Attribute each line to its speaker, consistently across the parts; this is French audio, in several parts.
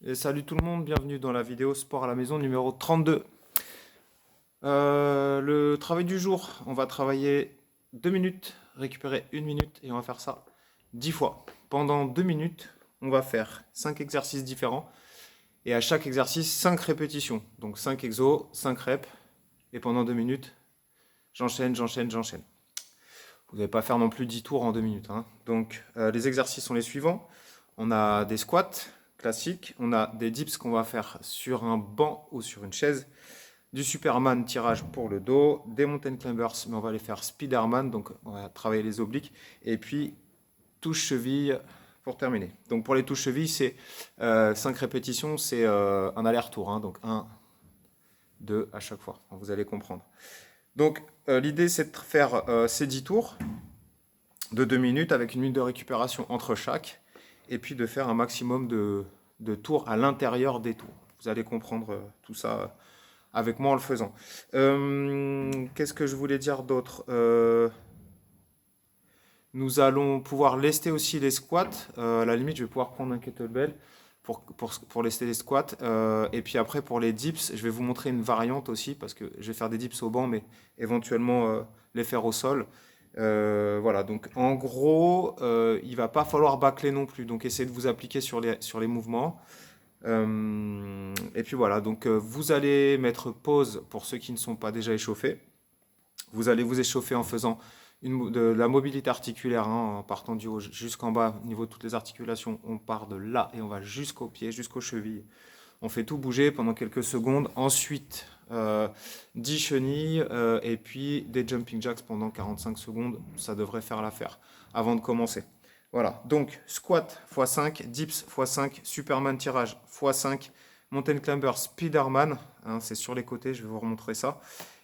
Speaker 1: Et salut tout le monde, bienvenue dans la vidéo sport à la maison numéro 32. Le travail du jour, on va travailler 2 minutes, récupérer 1 minute et on va faire ça 10 fois. Pendant 2 minutes, on va faire 5 exercices différents et à chaque exercice 5 répétitions. Donc 5 exos, 5 reps et pendant 2 minutes, j'enchaîne. Vous n'allez pas faire non plus 10 tours en 2 minutes, hein. Donc les exercices sont les suivants. On a des squats classiques, on a des dips qu'on va faire sur un banc ou sur une chaise, du Superman tirage pour le dos, des mountain climbers, mais on va les faire Spiderman, donc on va travailler les obliques, et puis touche cheville pour terminer. Donc pour les touches cheville, c'est 5 répétitions, c'est un aller-retour, hein, donc un, 2 à chaque fois, vous allez comprendre. Donc l'idée c'est de faire ces 10 tours de 2 minutes avec 1 minute de récupération entre chaque, et puis de faire un maximum de tours à l'intérieur des tours. Vous allez comprendre tout ça avec moi en le faisant. Qu'est-ce que je voulais dire d'autre? Nous allons pouvoir lester aussi les squats. À la limite, je vais pouvoir prendre un kettlebell pour lester les squats. Et puis après, pour les dips, je vais vous montrer une variante aussi, parce que je vais faire des dips au banc, mais éventuellement les faire au sol. Voilà, donc en gros, il va pas falloir bâcler non plus. Donc essayez de vous appliquer sur les mouvements. Et puis voilà, donc vous allez mettre pause pour ceux qui ne sont pas déjà échauffés. Vous allez vous échauffer en faisant de la mobilité articulaire, hein, en partant du haut jusqu'en bas, au niveau de toutes les articulations. On part de là et on va jusqu'aux pieds, jusqu'aux chevilles. On fait tout bouger pendant quelques secondes. Ensuite, 10 chenilles et puis des jumping jacks pendant 45 secondes. Ça devrait faire l'affaire avant de commencer. Voilà, donc squat x5, dips x5, Superman tirage x5, mountain climber, Spiderman, hein, c'est sur les côtés, je vais vous remontrer ça.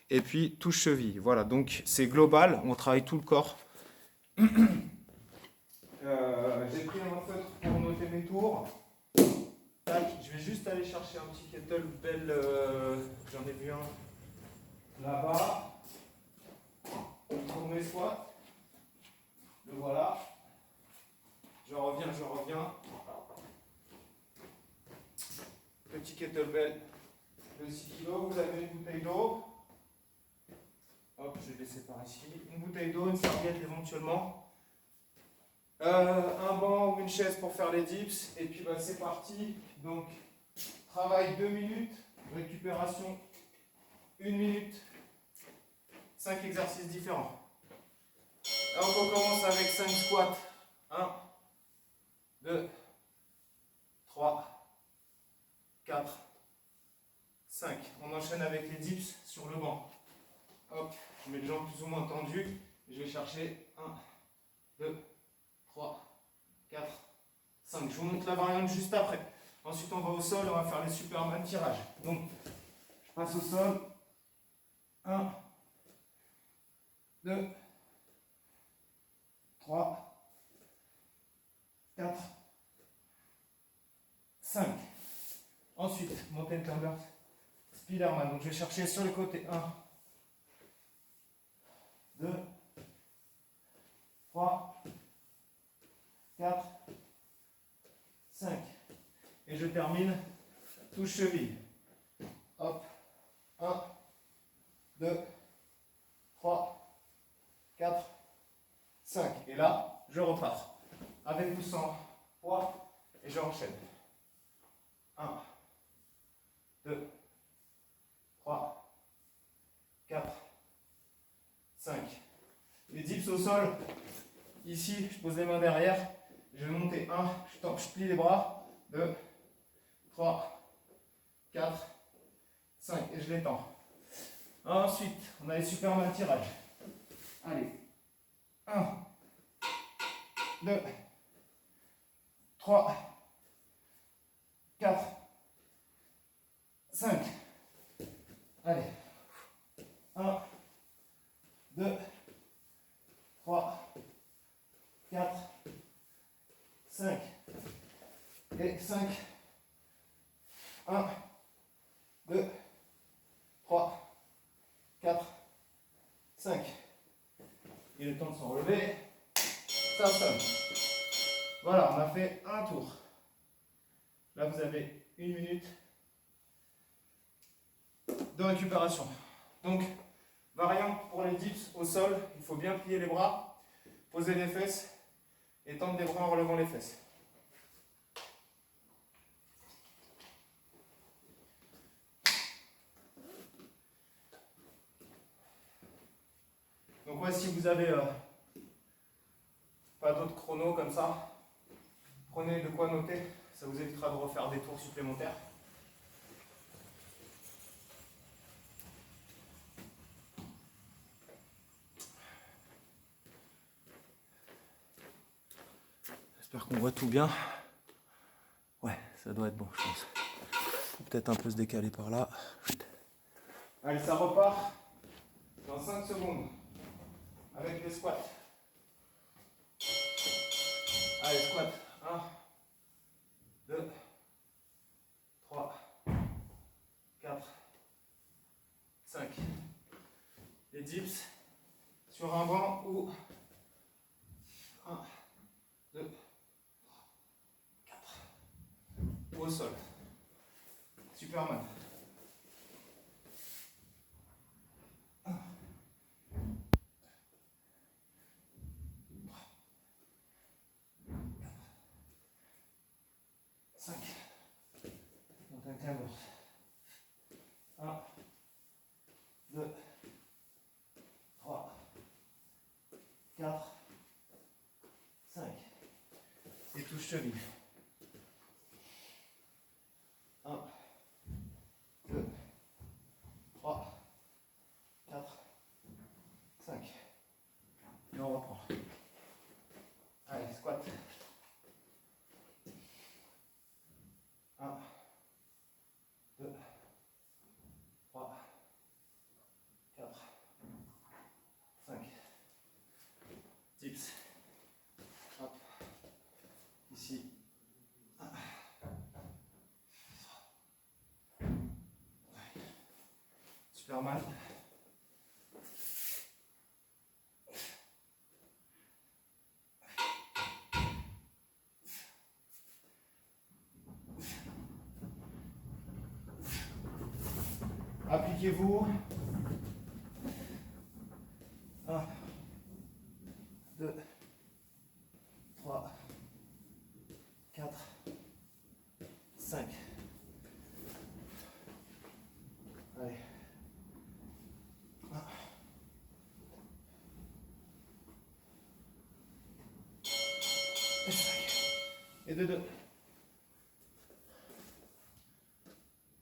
Speaker 1: Et puis touche cheville. Voilà, donc c'est global, on travaille tout le corps. J'ai pris un feutre pour noter mes tours. Tac, je vais juste aller chercher un petit kettlebell, j'en ai vu un là-bas, pour mes squats. Le voilà. Je reviens. Petit kettlebell de 6 kg. Vous avez une bouteille d'eau. Hop, je vais laisser par ici. Une bouteille d'eau, une serviette éventuellement. Un banc ou une chaise pour faire les dips. Et puis bah, c'est parti. Donc, travail 2 minutes. Récupération 1 minute. 5 exercices différents. Là, on commence avec 5 squats. 1, 2, 3, 4, 5. On enchaîne avec les dips sur le banc. Hop, je mets les jambes plus ou moins tendues. Je vais chercher 1, 2, 3, 4, 5. Je vous montre la variante juste après. Ensuite, on va au sol, on va faire les Superman tirages. Donc, je passe au sol. 1, 2, 3, 4, 5. Ensuite, mountain climber, Spiderman. Donc, je vais chercher sur les côtés. 1, 2, 3, 4, 5. Et je termine touche cheville. Hop. 1, 2, 3, 4, 5. Et là, je repars. Avec ou sans poids. Et je enchaîne. 1, 2, 3, 4, 5. Les dips au sol. Ici, je pose les mains derrière. Je vais monter 1, je plie les bras. 2, 3, 4, 5. Et je les tends. Ensuite, on a les Superman tirages. Allez. 1, 2, 3, 4, 5. Allez. 1, 2, 3, 4, 5. Et 5. 1, 2, 3, 4, 5. Il est temps de s'en relever. Ça sonne. Voilà, on a fait un tour. Là, Là, vous avez 1 minute de récupération. Donc, variante pour les dips au sol, il faut bien plier les bras, poser les fesses et tendre les bras en relevant les fesses. Donc ouais, si vous avez pas d'autres chronos comme ça, prenez de quoi noter, ça vous évitera de refaire des tours supplémentaires. J'espère qu'on voit tout bien. Ouais, ça doit être bon, je pense. Peut-être un peu se décaler par là. Allez, ça repart dans 5 secondes avec les squats. Allez, squat. 1, 2, 3, 4, 5. Les dips sur un banc ou 1, 2, 4. Au sol. Superman. 1, 5. Montagne timbre. 1, 2, 3, 4, 5. Et touche cheville. 1, 2, 3, 4, 5. Et on reprend. Allez, squat. 1, 2, 3, 4, 5. Dips. Hop. Ici. 1. Superman. Appliquez-vous. 1, 2, 3, 4, 5. Allez. 1. Et 5. Et 2, 2.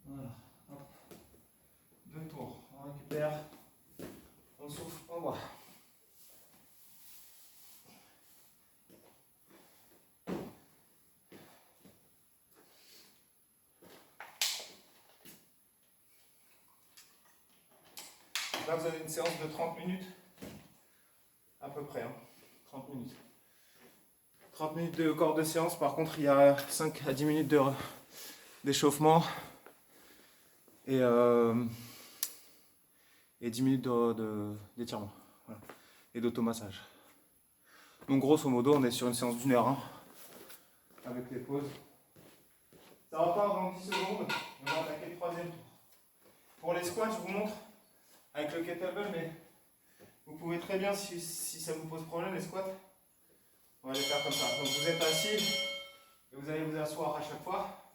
Speaker 1: Voilà. Hop. 2 tours. On récupère. On souffle. On voit. Là, vous avez une séance de 30 minutes. À peu près. 30 minutes. 30 minutes de corps de séance. Par contre, il y a 5 à 10 minutes d'échauffement. Et 10 minutes d'étirement. Voilà. Et d'automassage. Donc grosso modo, on est sur une séance d'1 heure, avec les pauses. Ça repart dans 10 secondes, on va attaquer le 3e tour. Pour les squats, je vous montre avec le kettlebell, mais vous pouvez très bien, si ça vous pose problème, les squats, on va les faire comme ça. Donc vous êtes assis, et vous allez vous asseoir à chaque fois.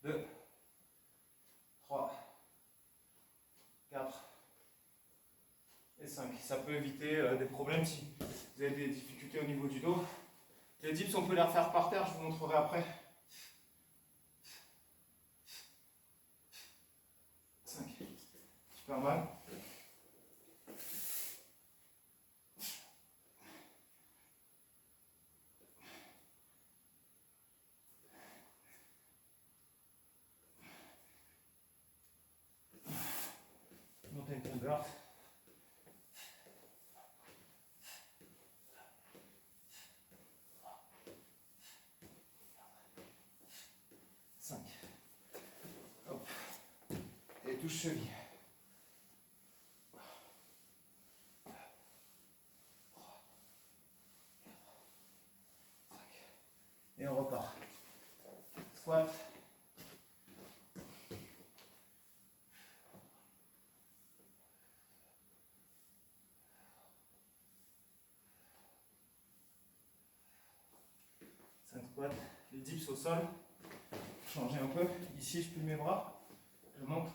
Speaker 1: 2, 3, 4, et 5. Ça peut éviter des problèmes si vous avez des difficultés au niveau du dos. Les dips, on peut les refaire par terre, je vous montrerai après. 5. Super mal. Montez une convert. 5. Hop. Et touche cheville. 3, 4, 5. Et on repart. Squat. 5 squats, les dips au sol. Changer un peu. Ici, je plie mes bras. Je monte.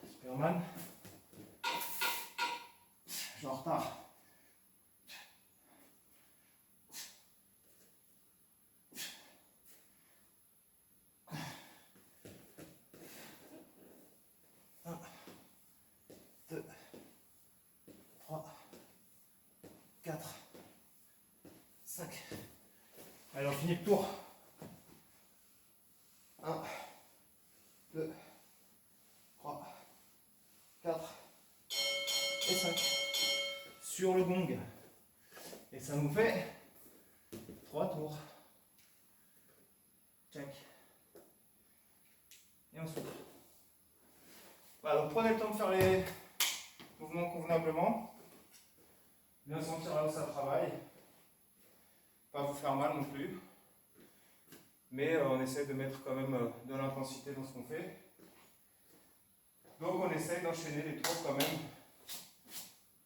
Speaker 1: Superman. Je suis en retard. Un, 2, 3, 4, 5. Allez, on finit le tour. 1, 2, 3, 4 et 5. Sur le gong. Et ça nous fait 3 tours. Check. Et on souffle. Voilà, donc prenez le temps de faire les mouvements convenablement. Bien sentir là où ça travaille. Pas vous faire mal non plus. Mais on essaie de mettre quand même de l'intensité dans ce qu'on fait. Donc on essaie d'enchaîner les tours quand même.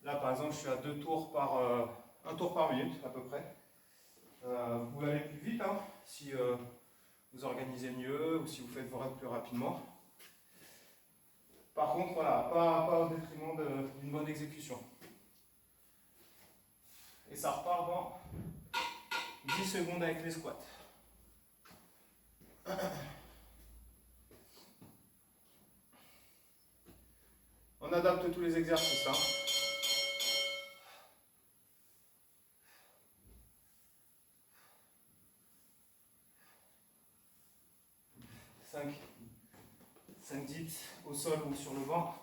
Speaker 1: Là par exemple je suis à 2 tours par 1 tour par minute à peu près. Vous pouvez aller plus vite hein, si vous organisez mieux ou si vous faites vos règles plus rapidement. Par contre voilà, pas au détriment d'une bonne exécution. Et ça repart dans 10 secondes avec les squats. On adapte tous les exercices. Hein. Cinq dips au sol ou sur le banc.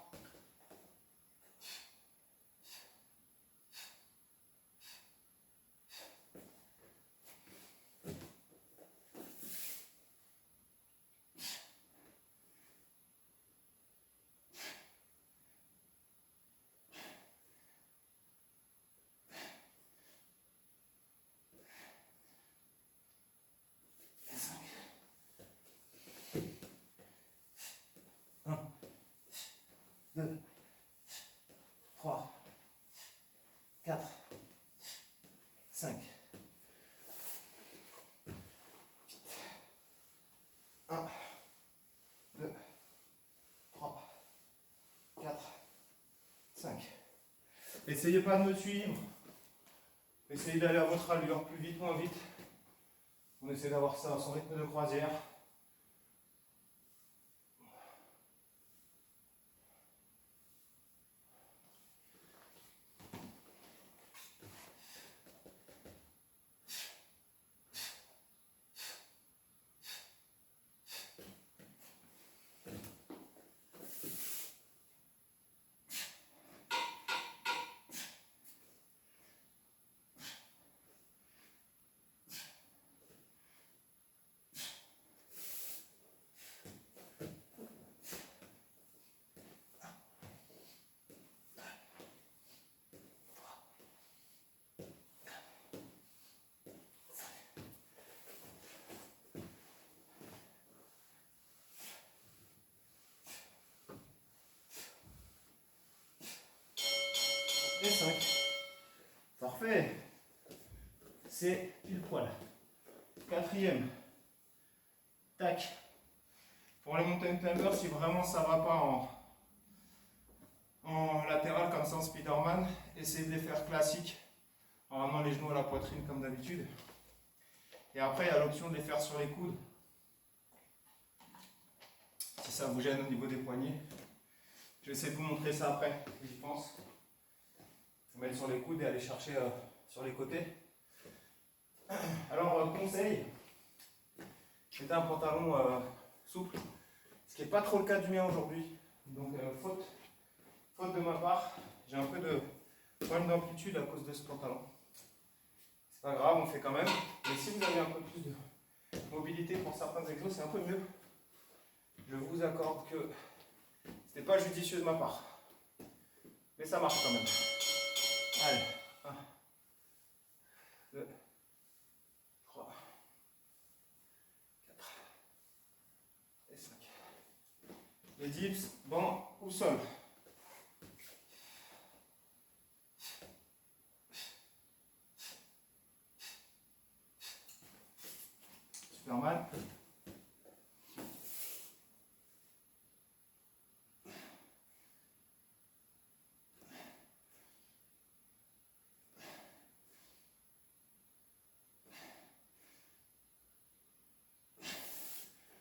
Speaker 1: Un, 2, 3, 4, 5. 1, 2, 3, 4, 5. Essayez pas de me suivre. Essayez d'aller à votre allure, plus vite, moins vite. On essaie d'avoir ça à son rythme de croisière. Et 5. Parfait. C'est pile poil. 4e. Tac. Pour les mountain climbers, si vraiment ça ne va pas en latéral comme ça en Spiderman, essayez de les faire classiques en ramenant les genoux à la poitrine comme d'habitude. Et après, il y a l'option de les faire sur les coudes. Si ça vous gêne au niveau des poignets. Je vais essayer de vous montrer ça après, j'y pense. Mettre sur les coudes et aller chercher sur les côtés. Alors, conseil, mettez un pantalon souple, ce qui n'est pas trop le cas du mien aujourd'hui. Donc, faute de ma part, j'ai un peu de problème d'amplitude à cause de ce pantalon. C'est pas grave, on fait quand même. Mais si vous avez un peu plus de mobilité pour certains exos, c'est un peu mieux. Je vous accorde que ce n'est pas judicieux de ma part. Mais ça marche quand même. Allez, 1, 2, 3, 4 et 5. Les dips, banc ou sol. faire mal.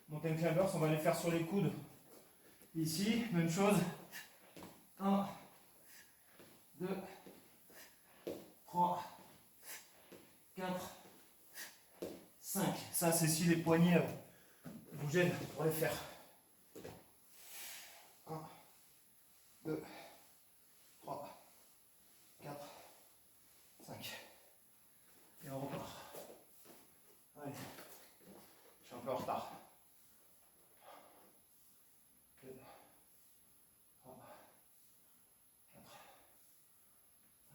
Speaker 1: Mountain climbers, on va les faire sur les coudes. Ici, même chose. 1, 2, 3, 4, 5. Ça, c'est si les poignets vous gênent pour les faire. 1, 2, 3, 4, 5. Et on repart. Allez, je suis un peu en retard. 2, 3, 4, 5.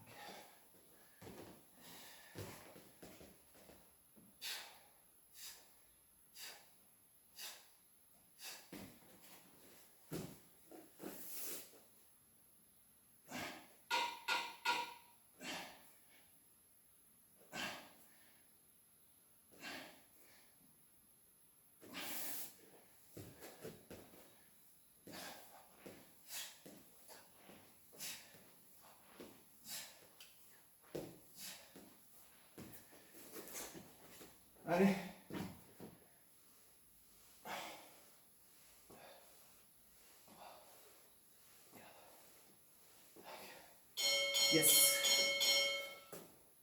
Speaker 1: Allez. Yes.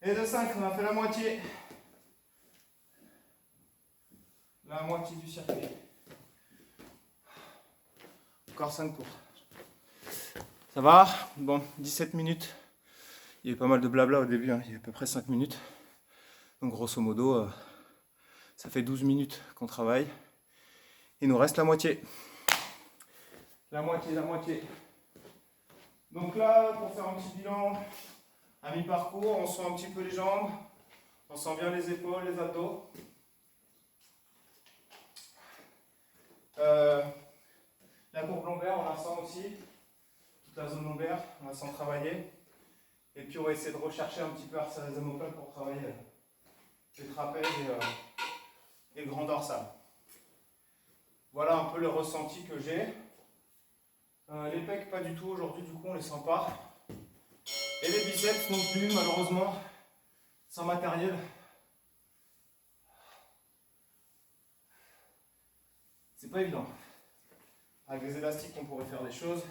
Speaker 1: Et de 5, on a fait la moitié. La moitié du circuit. Encore 5 tours. Ça va? Bon, 17 minutes. Il y a eu pas mal de blabla au début, hein. Il y a à peu près 5 minutes. Donc grosso modo, ça fait 12 minutes qu'on travaille. Il nous reste la moitié. La moitié, la moitié. Donc là, pour faire un petit bilan à mi-parcours, on sent un petit peu les jambes. On sent bien les épaules, les abdos. La courbe lombaire, on la sent aussi. Toute la zone lombaire, on la sent travailler. Et puis on va essayer de rechercher un petit peu les omoplates pour travailler les trapèzes et le grand dorsal. Voilà un peu le ressenti que j'ai. Les pecs pas du tout aujourd'hui, du coup on les sent pas. Et les biceps non plus, malheureusement, sans matériel. C'est pas évident. Avec des élastiques on pourrait faire des choses.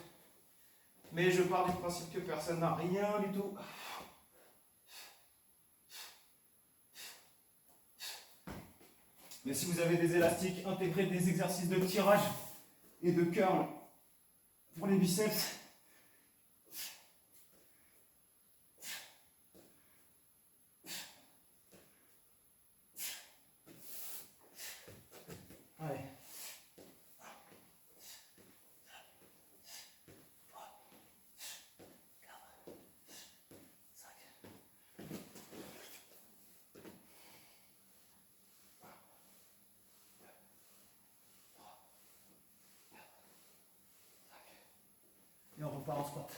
Speaker 1: Mais je pars du principe que personne n'a rien du tout. Mais si vous avez des élastiques, intégrez des exercices de tirage et de curl pour les biceps. Allez. Et on repart en squat.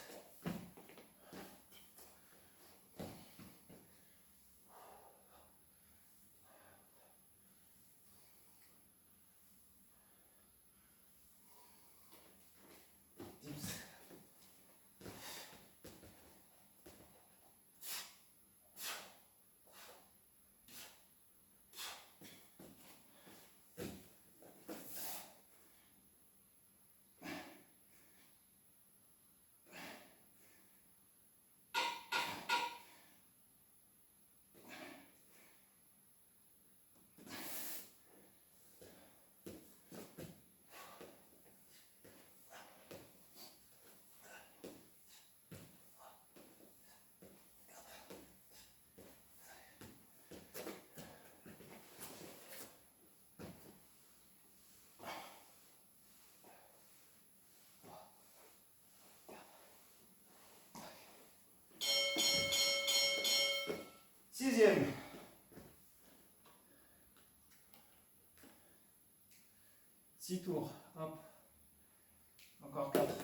Speaker 1: Sixième. Six tours. Hop. Encore 4.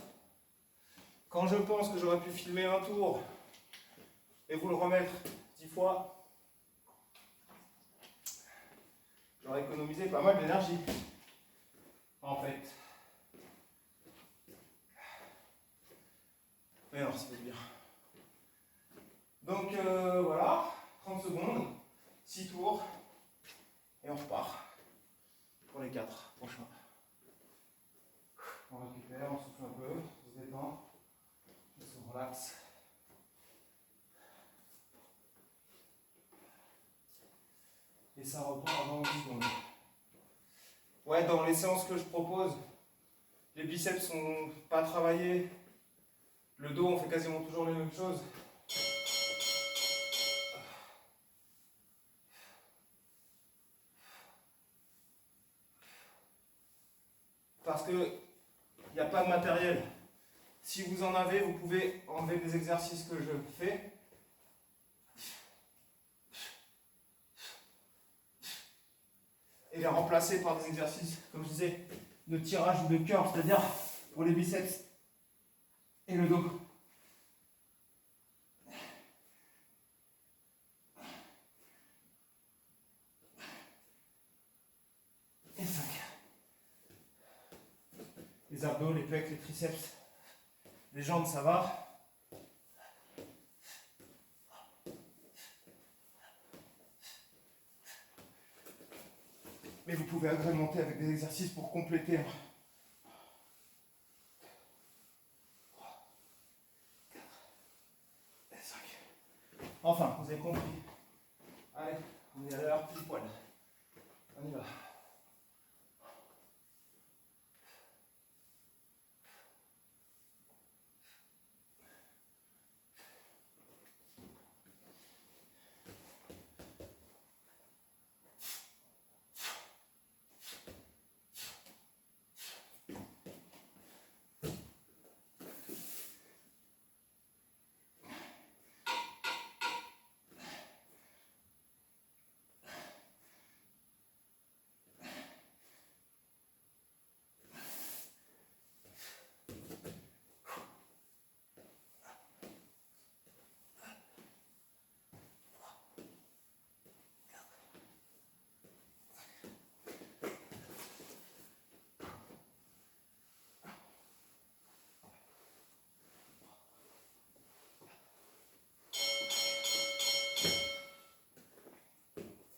Speaker 1: Quand je pense que j'aurais pu filmer un tour et vous le remettre 10 fois, j'aurais économiser pas mal d'énergie. En fait. Mais non, ça fait bien. Donc voilà, 30 secondes, 6 tours, et on repart pour les 4 prochains. On récupère, on souffle un peu, on se détend, on se relaxe. Et ça repart dans 10 secondes. Ouais, dans les séances que je propose, les biceps sont pas travaillés. Le dos, on fait quasiment toujours les mêmes choses. Parce que il n'y a pas de matériel. Si vous en avez, vous pouvez enlever des exercices que je fais. Et les remplacer par des exercices, comme je disais, de tirage ou de curl, c'est-à-dire pour les biceps et le dos. Et 5. Les abdos, les pecs, les triceps, les jambes, ça va. Mais vous pouvez agrémenter avec des exercices pour compléter. 3, 4 et 5. Enfin, vous avez compris. Allez, on est à l'heure pile poil. On y va.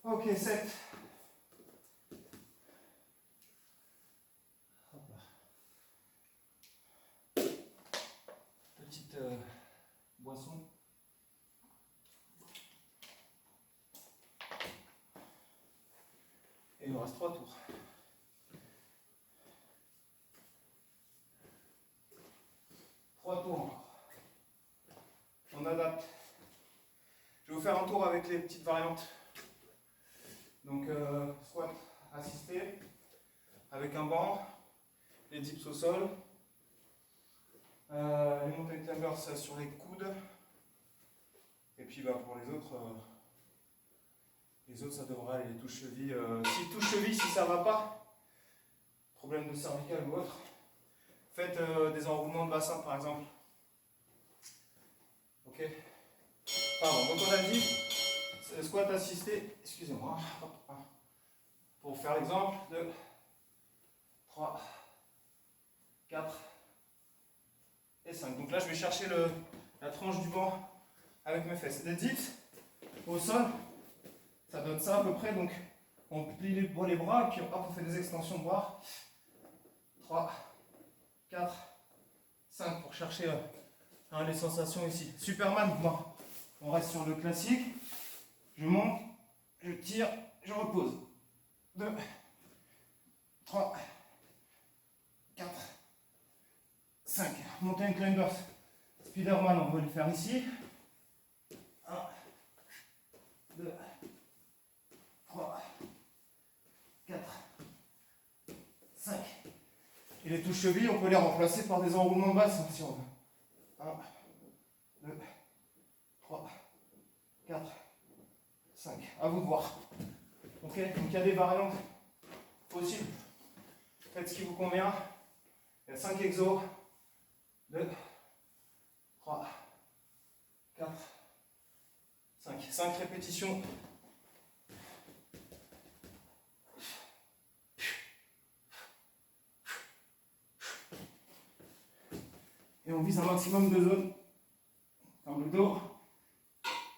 Speaker 1: Ok, 7. Petite boisson. Et il nous reste 3 tours. 3 tours encore. On adapte. Je vais vous faire un tour avec les petites variantes. Donc squat assisté avec un banc, les dips au sol, les mountain climbers sur les coudes. Et puis pour les autres ça devrait aller, les touches chevilles. Si touche cheville, si ça va pas, problème de cervical ou autre, faites des enroulements de bassin par exemple. Ok. Pardon, donc on a dit squat assisté, excusez-moi, pour faire l'exemple, 2, 3, 4 et 5. Donc là je vais chercher la tranche du banc avec mes fesses. Des dips au sol, ça donne ça à peu près, donc on plie les bras et puis hop, on fait des extensions de bras. 3, 4, 5 pour chercher les sensations ici. Superman, on reste sur le classique. Je monte, je tire, je repose. 2, 3, 4, 5. Mountain climbers. Spiderman, on va le faire ici. 1, 2, 3, 4, 5. Et les touches chevilles, on peut les remplacer par des enroulements de bassin si on veut. 1, 2, 3, 4, 5. À vous de voir. Ok, donc il y a des variantes possibles. Faites ce qui vous convient. Il y a 5 exos. 2, 3, 4, 5. 5 répétitions. vise un maximum de zones. Dans le dos.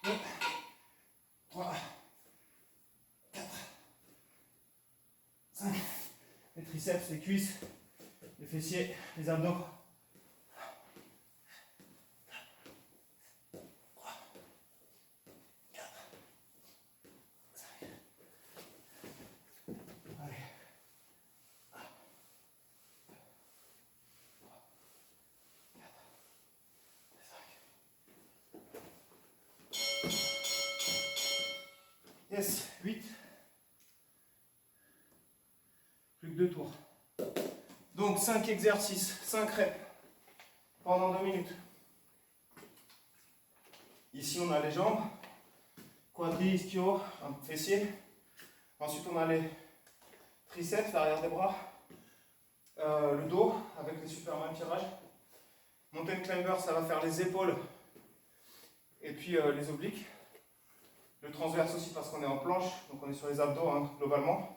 Speaker 1: 2, 3, 4, 5. Les triceps, les cuisses, les fessiers, les abdos. Yes, 8. Plus que 2 tours. Donc 5 exercices, 5 reps pendant 2 minutes. Ici on a les jambes, quadri, ischio, un fessier. Ensuite on a les triceps, l'arrière des bras, le dos avec les Superman tirages. Mountain climber, ça va faire les épaules et puis les obliques. Le transverse aussi parce qu'on est en planche, donc on est sur les abdos hein, globalement.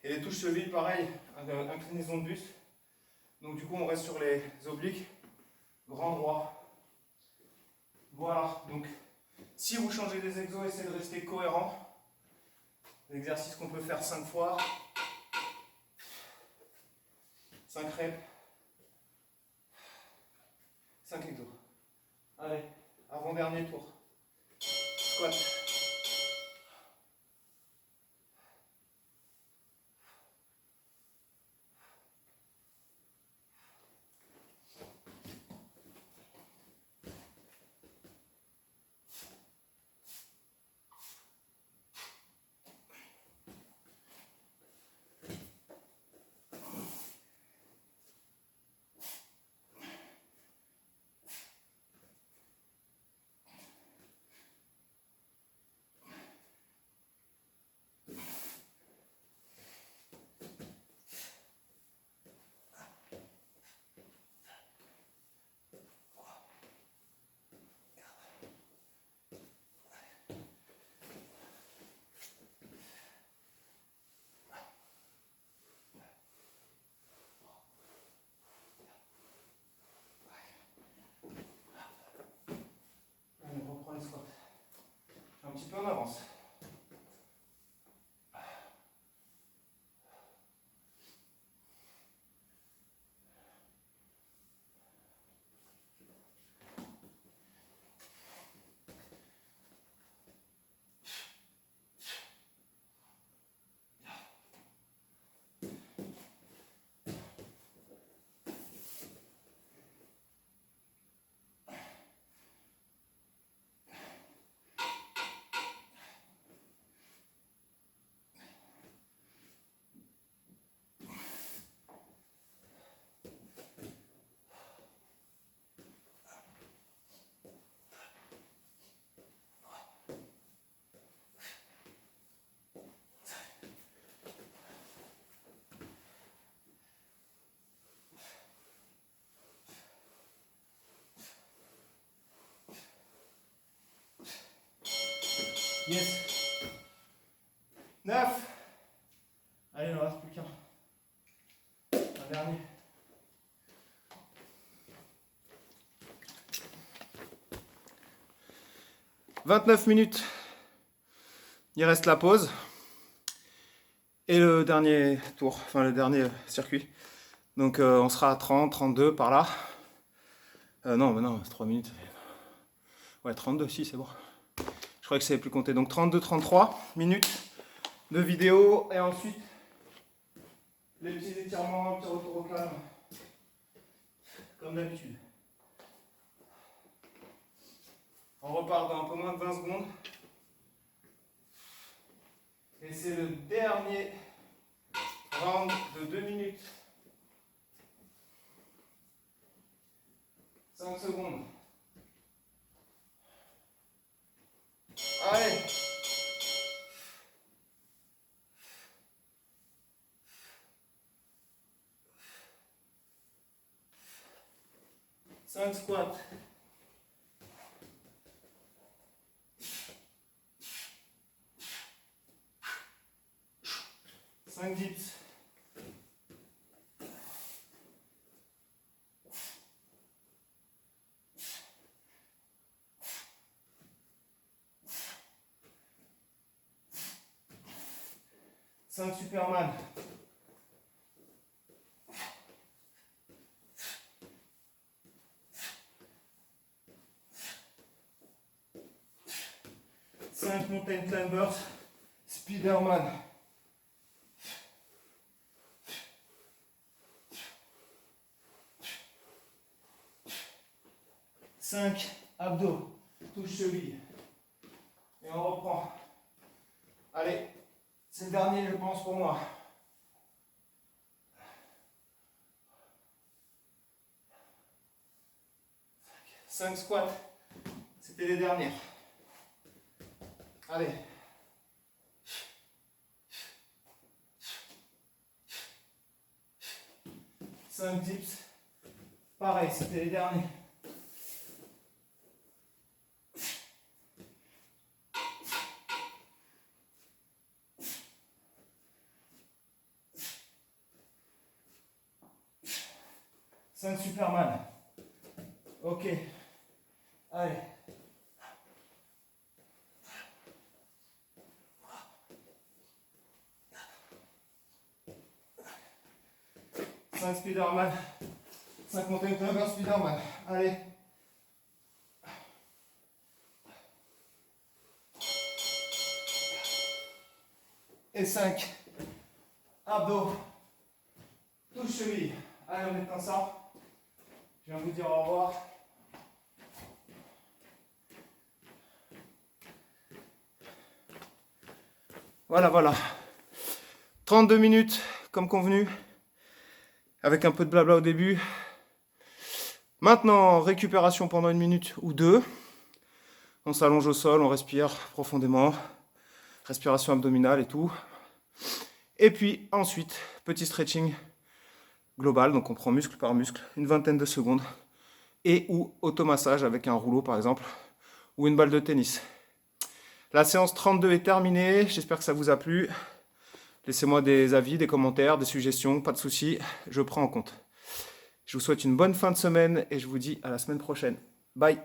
Speaker 1: Et les touches chevilles, pareil, inclinaison de buste. Donc du coup on reste sur les obliques, grand droit. Voilà, donc si vous changez des exos, essayez de rester cohérent. L'exercice qu'on peut faire 5 fois. 5 reps. 5 exos. Allez, avant-dernier tour. Squat. On reprend les squats. Un petit peu en avance. Yes. 9. Allez, il ne reste plus qu'un. Un dernier. « 29 minutes. Il reste la pause. Et le dernier tour, enfin le dernier circuit. Donc on sera à 30, 32 par là. Non, mais non, c'est 3 minutes. Ouais, 32, si, c'est bon. Je croyais que ça n'avait plus compté. Donc 32, 33 minutes de vidéo. Et ensuite, les petits étirements, petit retour au calme. Comme d'habitude. On repart dans un peu moins de 20 secondes. Et c'est le dernier round de 2 minutes. 5 secondes. Allez. Cinq squats. 5 dips. 5 5 Superman. 5 Mountain Climbers, Spiderman. 5 abdos, touche cheville. Et on reprend. Allez, c'est le dernier, je pense, pour moi. 5 squats, c'était les dernières. Allez. Cinq dips. Pareil, c'était les derniers. Cinq Superman. Ok. Allez. 5 Spiderman, 5 Mountain Climber Spiderman. Allez. Et 5 abdos, touche cheville. Allez, on éteint ça. Je viens vous dire au revoir. Voilà. 32 minutes comme convenu. Avec un peu de blabla au début. Maintenant, récupération pendant 1 minute ou 2. On s'allonge au sol, on respire profondément. Respiration abdominale et tout. Et puis ensuite, petit stretching global. Donc on prend muscle par muscle, une vingtaine de secondes. Et ou automassage avec un rouleau par exemple. Ou une balle de tennis. La séance 32 est terminée. J'espère que ça vous a plu. Laissez-moi des avis, des commentaires, des suggestions, pas de soucis, je prends en compte. Je vous souhaite une bonne fin de semaine et je vous dis à la semaine prochaine. Bye!